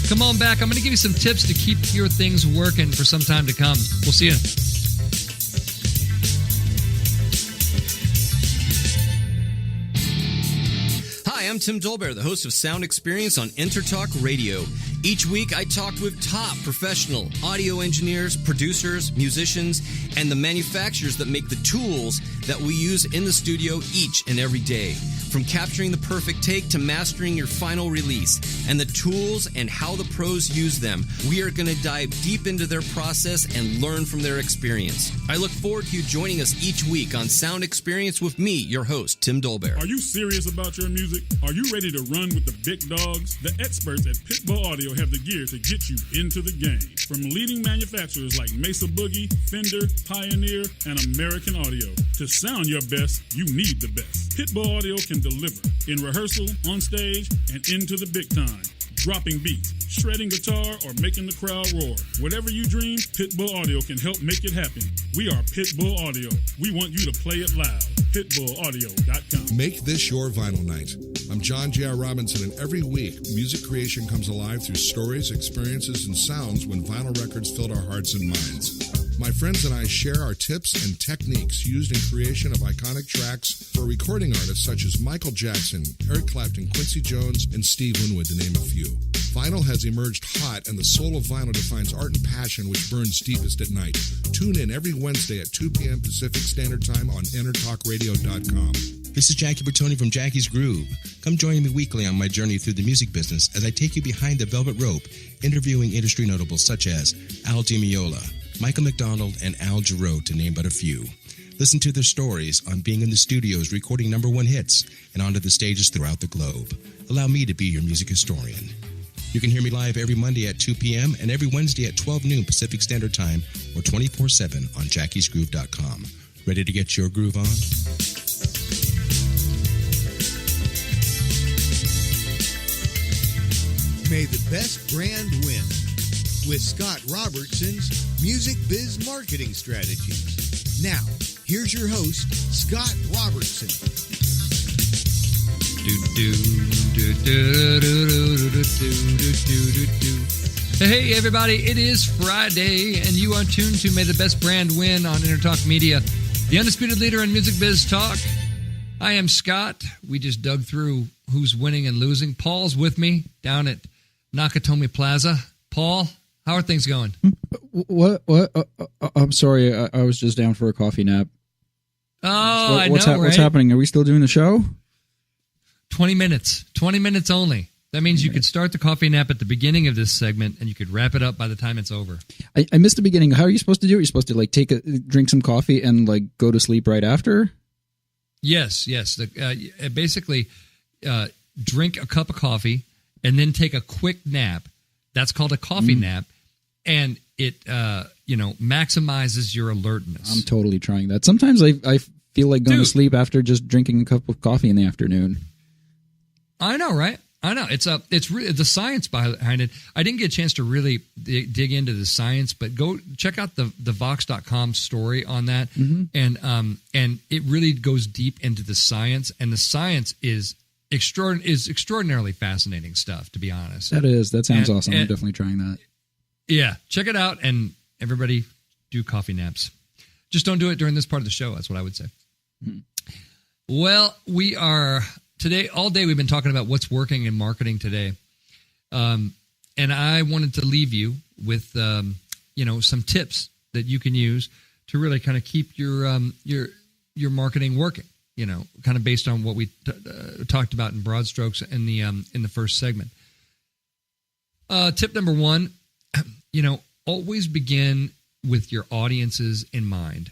Come on back. I'm going to give you some tips to keep your things working for some time to come. We'll see you. I'm Tim Dolbear, the host of Sound Experience on Intertalk Radio. Each week, I talk with top professional audio engineers, producers, musicians, and the manufacturers that make the tools that we use in the studio each and every day. From capturing the perfect take to mastering your final release, and the tools and how the pros use them, we are going to dive deep into their process and learn from their experience. I look forward to you joining us each week on Sound Experience with me, your host, Tim Dolbear. Are you serious about your music? Are you ready to run with the big dogs? The experts at Pitbull Audio have the gear to get you into the game. From leading manufacturers like Mesa Boogie, Fender, Pioneer, and American Audio. To sound your best, you need the best. Pitbull Audio can deliver in rehearsal, on stage, and into the big time. Dropping beats, shredding guitar, or making the crowd roar. Whatever you dream, Pitbull Audio can help make it happen. We are Pitbull Audio. We want you to play it loud. PitbullAudio.com. Make this your vinyl night. I'm John J.R. Robinson, and every week, music creation comes alive through stories, experiences, and sounds when vinyl records filled our hearts and minds. My friends and I share our tips and techniques used in creation of iconic tracks for recording artists such as Michael Jackson, Eric Clapton, Quincy Jones, and Steve Winwood, to name a few. Vinyl has emerged hot, and the soul of vinyl defines art and passion which burns deepest at night. Tune in every Wednesday at 2 p.m. Pacific Standard Time on EnterTalkRadio.com. This is Jackie Bertoni from Jackie's Groove. Come join me weekly on my journey through the music business as I take you behind the velvet rope, interviewing industry notables such as Al Di Meola, Michael McDonald, and Al Jarreau, to name but a few. Listen to their stories on being in the studios recording #1 hits and onto the stages throughout the globe. Allow me to be your music historian. You can hear me live every Monday at 2 p.m. and every Wednesday at 12 noon Pacific Standard Time or 24/7 on jackiesgroove.com. Ready to get your groove on? May the best brand win with Scott Robertson's Music Biz Marketing Strategies. Now, here's your host, Scott Robertson. Hey everybody, it is Friday and you are tuned to May the Best Brand Win on Intertalk Media, the undisputed leader in music biz talk. I am Scott. We just dug through who's winning and losing. Paul's with me down at Nakatomi Plaza. Paul, how are things going? What? I'm sorry. I was just down for a coffee nap. Oh, what's right? What's happening? Are we still doing the show? 20 minutes. 20 minutes only. That means you could start the coffee nap at the beginning of this segment and you could wrap it up by the time it's over. I missed the beginning. How are you supposed to do it? You're supposed to drink some coffee and go to sleep right after? Yes. Basically, drink a cup of coffee and then take a quick nap. That's called a coffee nap, and it maximizes your alertness. I'm totally trying that. Sometimes I feel like going to sleep after just drinking a cup of coffee in the afternoon. I know, right? I know. It's really the science behind it. I didn't get a chance to really dig into the science, but go check out the Vox.com story on that, and it really goes deep into the science, and the science is extraordinarily fascinating stuff, to be honest. That sounds awesome. I'm definitely trying that. Yeah, check it out, and everybody do coffee naps. Just don't do it during this part of the show. That's what I would say. Well, we are today all day. We've been talking about what's working in marketing today, and I wanted to leave you with some tips that you can use to really kind of keep your marketing working. Kind of based on what we talked about in broad strokes in the first segment. Tip number one, always begin with your audiences in mind,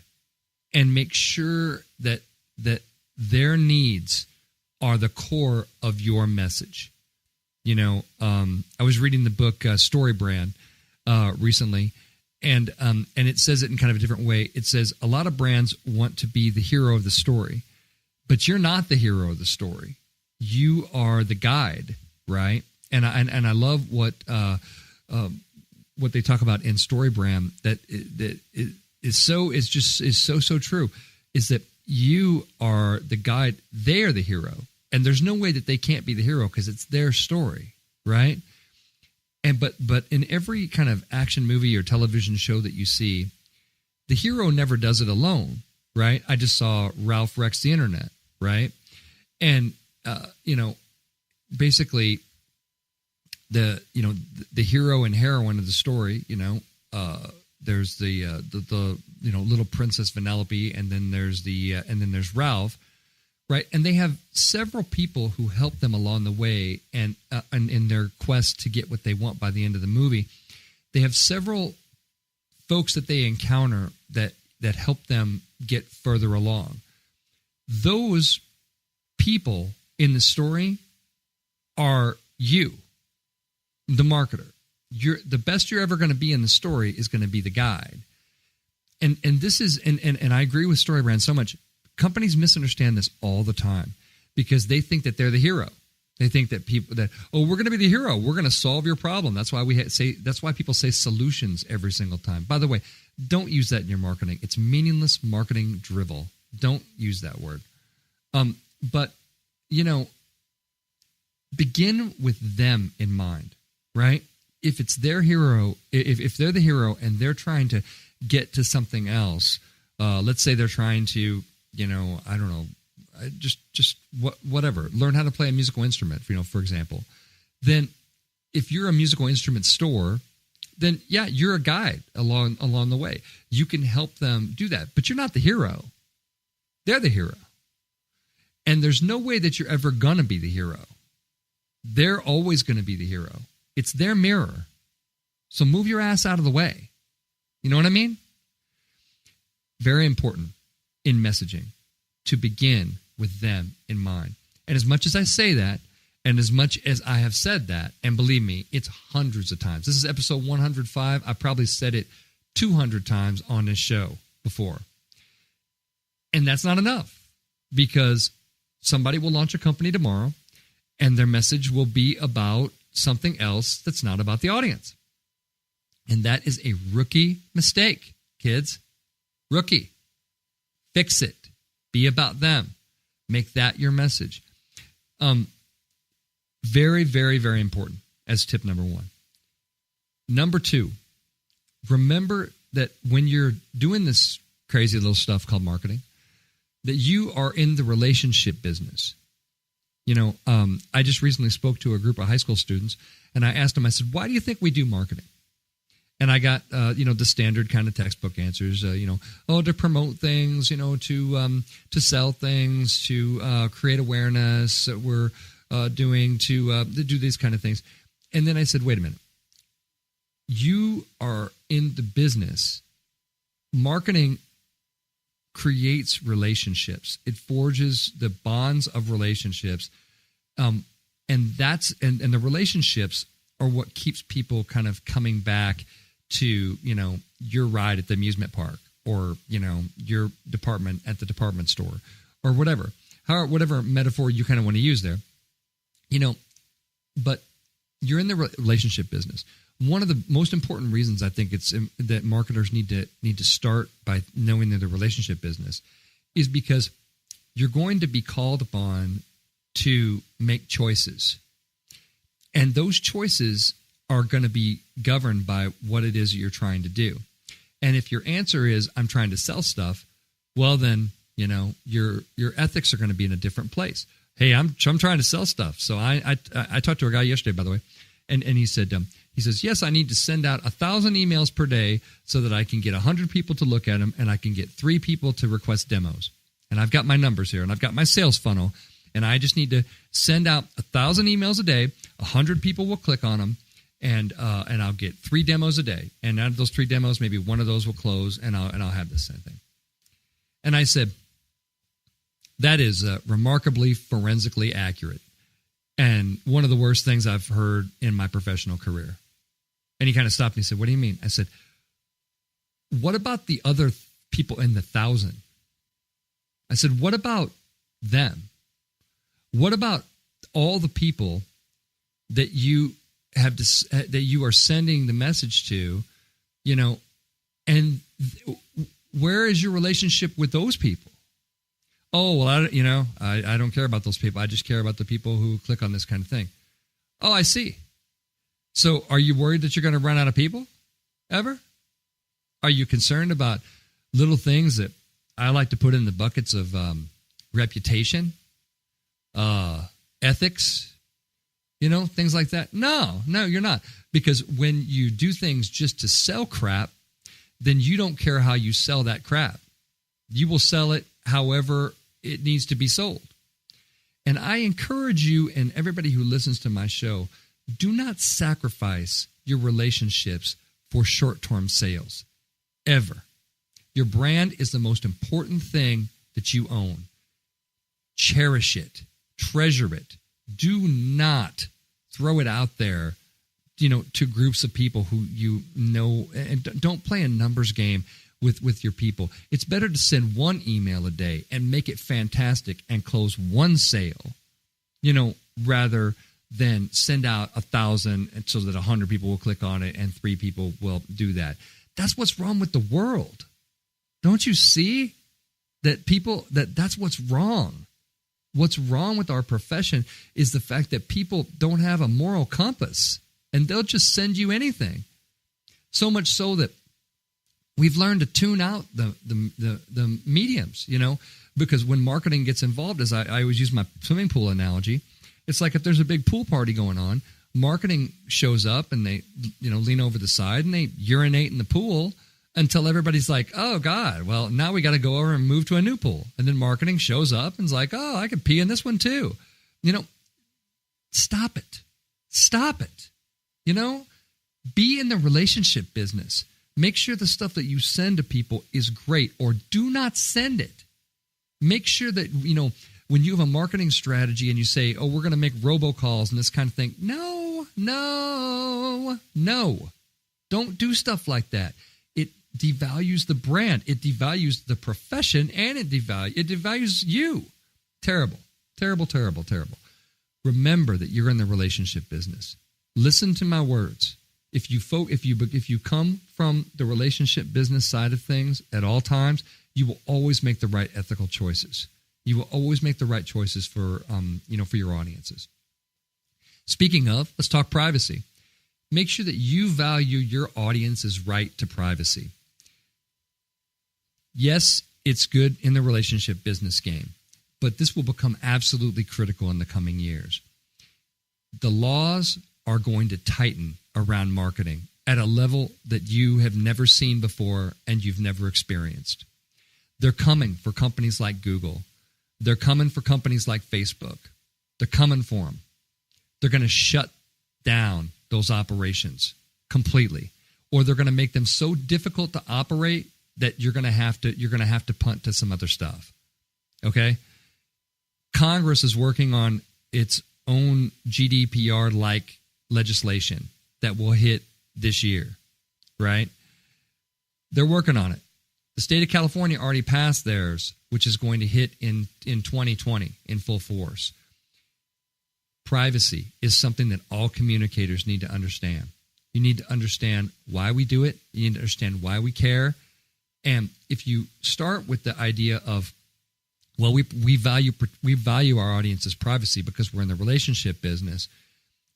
and make sure that their needs are the core of your message. I was reading the book Story Brand recently, and it says it in kind of a different way. It says a lot of brands want to be the hero of the story, but you're not the hero of the story. You are the guide, right? And I love what they talk about in Story Brand that is so true. Is that you are the guide, they are the hero, and there's no way that they can't be the hero because it's their story, right? And but in every kind of action movie or television show that you see, the hero never does it alone, right? I just saw Ralph Wrecks the Internet, right? And basically the hero and heroine of the story, there's the little Princess Vanellope, and then there's Ralph, right? And they have several people who help them along the way, and in their quest to get what they want by the end of the movie, they have several folks that they encounter that help them get further along. Those people in the story are you, the marketer. The best you're ever going to be in the story is going to be the guide. And this is and I agree with Story Brand so much. Companies misunderstand this all the time because they think that they're the hero. They think that we're going to be the hero. We're going to solve your problem. That's why that's why people say solutions every single time. By the way, don't use that in your marketing. It's meaningless marketing drivel. Don't use that word. But begin with them in mind, right? If it's their hero, if they're the hero and they're trying to get to something else, let's say they're trying to, I don't know, whatever, learn how to play a musical instrument, for example, then if you're a musical instrument store, then yeah, you're a guide along the way. You can help them do that, but you're not the hero. They're the hero. And there's no way that you're ever going to be the hero. They're always going to be the hero. It's their mirror. So move your ass out of the way. You know what I mean? Very important in messaging to begin with them in mind. And as much as I say that, and as much as I have said that, and believe me, it's hundreds of times. This is episode 105. I probably said it 200 times on this show before. And that's not enough, because somebody will launch a company tomorrow and their message will be about something else that's not about the audience. And that is a rookie mistake, kids. Rookie. Fix it. Be about them. Make that your message. Very, very, very important as tip number 1. Number 2, remember that when you're doing this crazy little stuff called marketing, that you are in the relationship business. I just recently spoke to a group of high school students, and I asked them, I said, why do you think we do marketing? And I got, the standard kind of textbook answers, to promote things, to sell things, to create awareness that we're doing, to do these kind of things. And then I said, wait a minute. You are in the business. Marketing creates relationships. It forges the bonds of relationships. And the relationships are what keeps people kind of coming back to, your ride at the amusement park, or, your department at the department store, or whatever metaphor you kind of want to use there, but you're in the relationship business. One of the most important reasons I think it's that marketers need to start by knowing they're the relationship business is because you're going to be called upon to make choices. And those choices are going to be governed by what it is that you're trying to do. And if your answer is, I'm trying to sell stuff, well then, your ethics are going to be in a different place. Hey, I'm trying to sell stuff. So I talked to a guy yesterday, by the way, and he said, he says, yes, I need to send out 1,000 emails per day so that I can get 100 people to look at them, and I can get 3 people to request demos. And I've got my numbers here, and I've got my sales funnel, and I just need to send out 1,000 emails a day. 100 people will click on them, and I'll get 3 demos a day. And out of those 3 demos, maybe one of those will close, and I'll have this same thing. And I said, that is remarkably forensically accurate, and one of the worst things I've heard in my professional career. And he kind of stopped and he said, what do you mean? I said, what about the other people in the 1,000? I said, what about them? What about all the people that you have that you are sending the message to, and where is your relationship with those people? Oh, well, I don't care about those people. I just care about the people who click on this kind of thing. Oh, I see. So are you worried that you're going to run out of people ever? Are you concerned about little things that I like to put in the buckets of reputation, ethics, things like that? No, you're not. Because when you do things just to sell crap, then you don't care how you sell that crap. You will sell it however it needs to be sold. And I encourage you and everybody who listens to my show, do not sacrifice your relationships for short-term sales, ever. Your brand is the most important thing that you own. Cherish it. Treasure it. Do not throw it out there, to groups of people who and don't play a numbers game with your people. It's better to send 1 email a day and make it fantastic and close 1 sale, rather than send out 1,000 so that 100 people will click on it and 3 people will do that. That's what's wrong with the world. Don't you see that's what's wrong? What's wrong with our profession is the fact that people don't have a moral compass, and they'll just send you anything. So much so that we've learned to tune out the mediums, because when marketing gets involved, as I always use my swimming pool analogy, it's like if there's a big pool party going on, marketing shows up and they, lean over the side and they urinate in the pool until everybody's like, oh, God, well, now we got to go over and move to a new pool. And then marketing shows up and is like, oh, I could pee in this one too. Stop it. Stop it. Be in the relationship business. Make sure the stuff that you send to people is great, or do not send it. Make sure that, when you have a marketing strategy and you say, oh, we're going to make robocalls and this kind of thing. No. Don't do stuff like that. It devalues the brand. It devalues the profession, and it devalues you. Terrible. Remember that you're in the relationship business. Listen to my words. If you come from the relationship business side of things at all times, you will always make the right ethical choices. You will always make the right choices for your audiences. Speaking of, let's talk privacy. Make sure that you value your audience's right to privacy. Yes, it's good in the relationship business game, but this will become absolutely critical in the coming years. The laws are going to tighten around marketing at a level that you have never seen before and you've never experienced. They're coming for companies like Google. They're coming for companies like Facebook. They're coming for them. They're going to shut down those operations completely, or they're going to make them so difficult to operate that you're going to have to punt to some other stuff. Okay? Congress is working on its own GDPR-like legislation that will hit this year, right? They're working on it. The state of California already passed theirs, which is going to hit in 2020 in full force. Privacy is something that all communicators need to understand. You need to understand why we do it. You need to understand why we care. And if you start with the idea of, well, we value our audience's privacy because we're in the relationship business,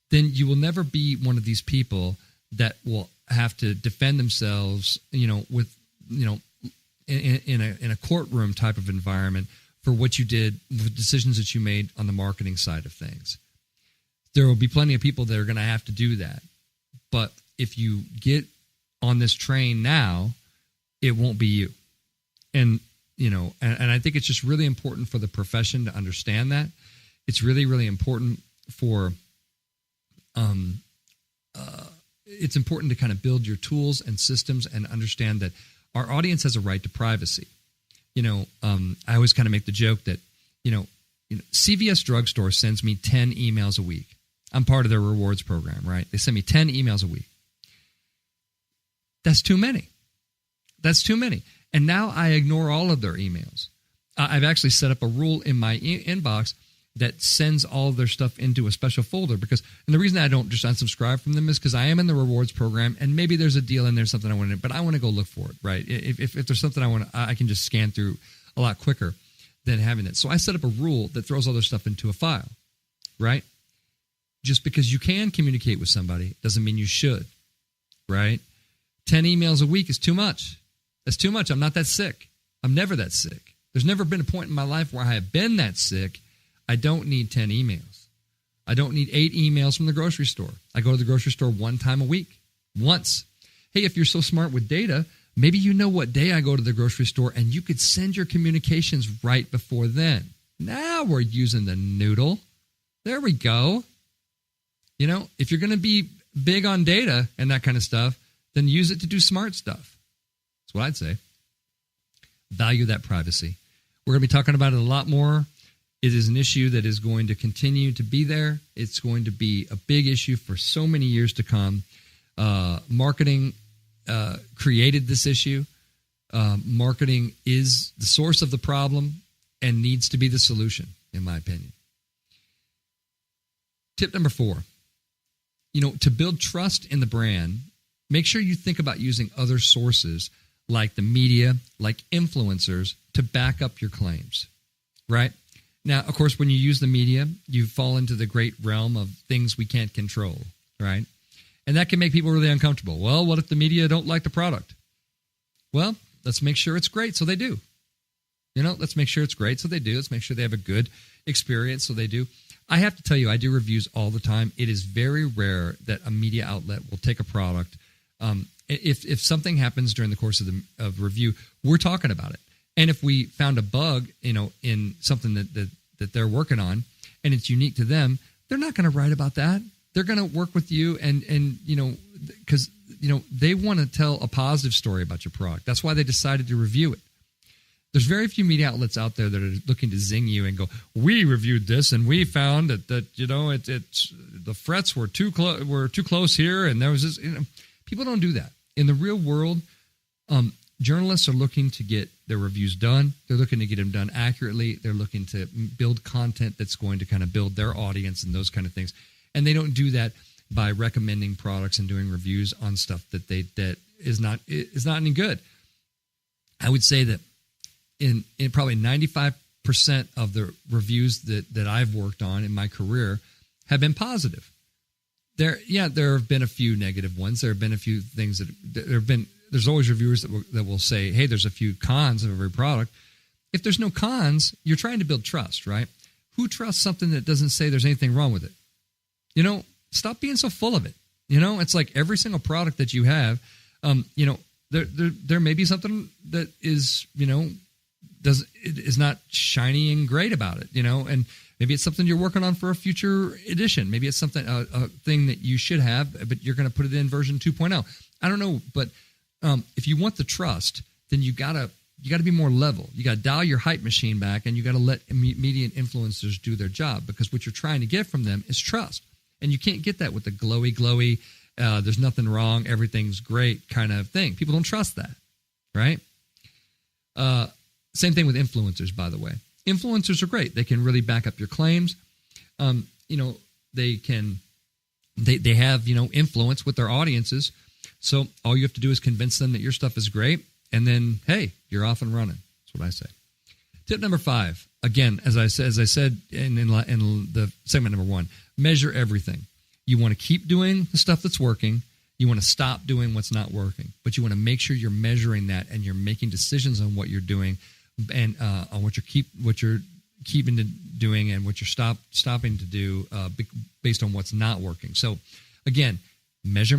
then you will never be one of these people that will have to defend themselves, with, in a courtroom type of environment for what you did, the decisions that you made on the marketing side of things. There will be plenty of people that are going to have to do that. But if you get on this train now, it won't be you. And, and I think it's just really important for the profession to understand that. It's really, really important for, it's important to kind of build your tools and systems and understand that our audience has a right to privacy. I always kind of make the joke that, CVS Drugstore sends me 10 emails a week. I'm part of their rewards program, right? They send me 10 emails a week. That's too many. And now I ignore all of their emails. I've actually set up a rule in my inbox that sends all of their stuff into a special folder and the reason I don't just unsubscribe from them is because I am in the rewards program and maybe there's a deal in there, something I want to, but I want to go look for it, right? If there's something I can just scan through a lot quicker than having it. So I set up a rule that throws all their stuff into a file, right? Just because you can communicate with somebody doesn't mean you should, right? 10 emails a week is too much. That's too much. I'm not that sick. I'm never that sick. There's never been a point in my life where I have been that sick. I don't need 10 emails. I don't need 8 emails from the grocery store. I go to the grocery store one time a week. Once. Hey, if you're so smart with data, maybe you know what day I go to the grocery store and you could send your communications right before then. Now we're using the noodle. There we go. If you're going to be big on data and that kind of stuff, then use it to do smart stuff. That's what I'd say. Value that privacy. We're going to be talking about it a lot more. It is an issue that is going to continue to be there. It's going to be a big issue for so many years to come. Marketing created this issue. Marketing is the source of the problem and needs to be the solution, in my opinion. Tip number 4. To build trust in the brand, make sure you think about using other sources like the media, like influencers, to back up your claims, right? Now, of course, when you use the media, you fall into the great realm of things we can't control, right? And that can make people really uncomfortable. Well, what if the media don't like the product? Well, let's make sure it's great so they do. Let's make sure it's great so they do. Let's make sure they have a good experience so they do. I have to tell you, I do reviews all the time. It is very rare that a media outlet will take a product. If something happens during the course of review, we're talking about it. And if we found a bug, in something that they're working on, and it's unique to them, they're not going to write about that. They're going to work with you, and because they want to tell a positive story about your product. That's why they decided to review it. There's very few media outlets out there that are looking to zing you and go, "We reviewed this and we found that it's the frets were too close here, and there was this." People don't do that in the real world. Journalists are looking to get their reviews done. They're looking to get them done accurately. They're looking to build content that's going to kind of build their audience and those kind of things. And they don't do that by recommending products and doing reviews on stuff that is not any good. I would say that in probably 95% of the reviews that I've worked on in my career have been positive. There have been a few negative ones. There have been a few things there's always reviewers that will say, hey, there's a few cons of every product. If there's no cons, you're trying to build trust, right? Who trusts something that doesn't say there's anything wrong with it? Stop being so full of it. It's like every single product that you have, there may be something that is, is not shiny and great about it, and maybe it's something you're working on for a future edition. Maybe it's something, a thing that you should have, but you're going to put it in version 2.0. I don't know, but if you want the trust, then you gotta be more level. You got to dial your hype machine back, and you got to let media and influencers do their job, because what you're trying to get from them is trust. And you can't get that with the glowy, there's nothing wrong, everything's great kind of thing. People don't trust that, right? Same thing with influencers, by the way. Influencers are great. They can really back up your claims. They have, influence with their audiences. So all you have to do is convince them that your stuff is great. And then, hey, you're off and running. That's what I say. Tip number 5, again, as I said in the segment number 1, measure everything. You want to keep doing the stuff that's working. You want to stop doing what's not working. But you want to make sure you're measuring that, and you're making decisions on what you're doing, and on what you're keeping to doing, and what you're stopping to do based on what's not working. So, again, measure,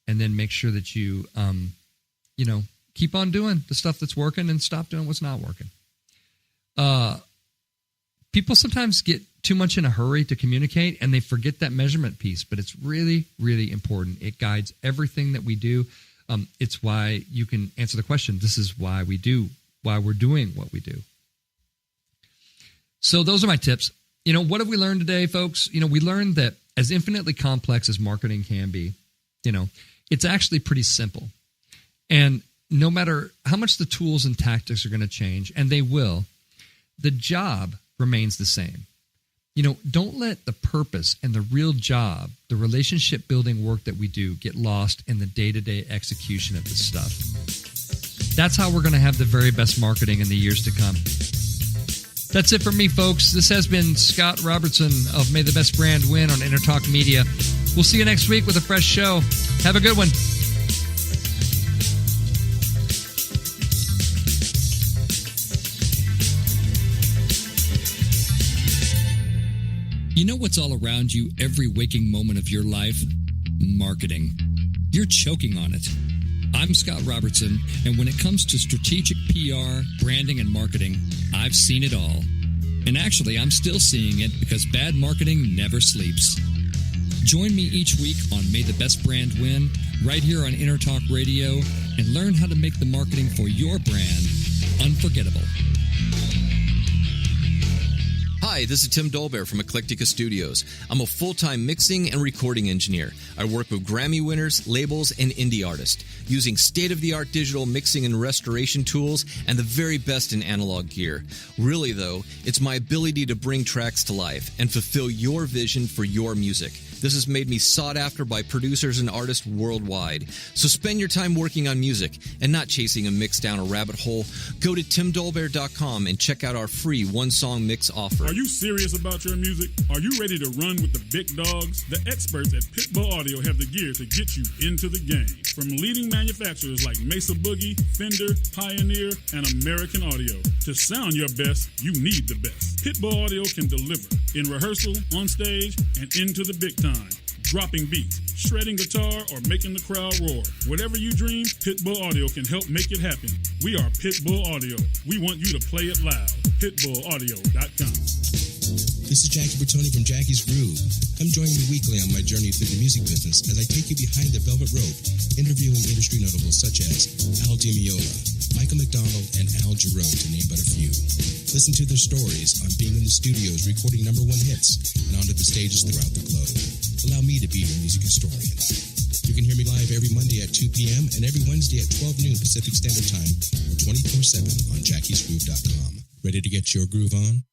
and then make sure that you keep on doing the stuff that's working and stop doing what's not working. People sometimes get too much in a hurry to communicate, and they forget that measurement piece, but it's really, really important. It guides everything that we do. It's why you can answer the question, this is why we're doing what we do. So those are my tips. What have we learned today, folks? We learned that as infinitely complex as marketing can be, it's actually pretty simple. And no matter how much the tools and tactics are going to change, and they will, the job remains the same. Don't let the purpose and the real job, the relationship building work that we do, get lost in the day-to-day execution of this stuff. That's how we're going to have the very best marketing in the years to come. That's it for me, folks. This has been Scott Robertson of May the Best Brand Win on Intertalk Media. We'll see you next week with a fresh show. Have a good one. You know what's all around you every waking moment of your life? Marketing. You're choking on it. I'm Scott Robertson, and when it comes to strategic PR, branding, and marketing, I've seen it all. And actually, I'm still seeing it because bad marketing never sleeps. Join me each week on May the Best Brand Win, right here on Intertalk Radio, and learn how to make the marketing for your brand unforgettable. Hi, this is Tim Dolbear from Eclectica Studios. I'm a full-time mixing and recording engineer. I work with Grammy winners, labels, and indie artists, using state-of-the-art digital mixing and restoration tools and the very best in analog gear. Really, though, it's my ability to bring tracks to life and fulfill your vision for your music. This has made me sought after by producers and artists worldwide. So spend your time working on music and not chasing a mix down a rabbit hole. Go to timdolbear.com and check out our free one-song mix offer. Are you serious about your music? Are you ready to run with the big dogs? The experts at Pitbull Audio have the gear to get you into the game. From leading manufacturers like Mesa Boogie, Fender, Pioneer, and American Audio. To sound your best, you need the best. Pitbull Audio can deliver in rehearsal, on stage, and into the big time. Dropping beats, shredding guitar, or making the crowd roar. Whatever you dream, Pitbull Audio can help make it happen. We are Pitbull Audio. We want you to play it loud. PitbullAudio.com. This is Jackie Bertoni from Jackie's Groove. Come join me weekly on my journey through the music business as I take you behind the velvet rope, interviewing industry notables such as Al Di Meola, Michael McDonald, and Al Jarreau, to name but a few. Listen to their stories on being in the studios recording #1 hits and onto the stages throughout the globe. Allow me to be your music historian. You can hear me live every Monday at 2 p.m. and every Wednesday at 12 noon Pacific Standard Time or 24/7 on jackiesgroove.com. Ready to get your groove on?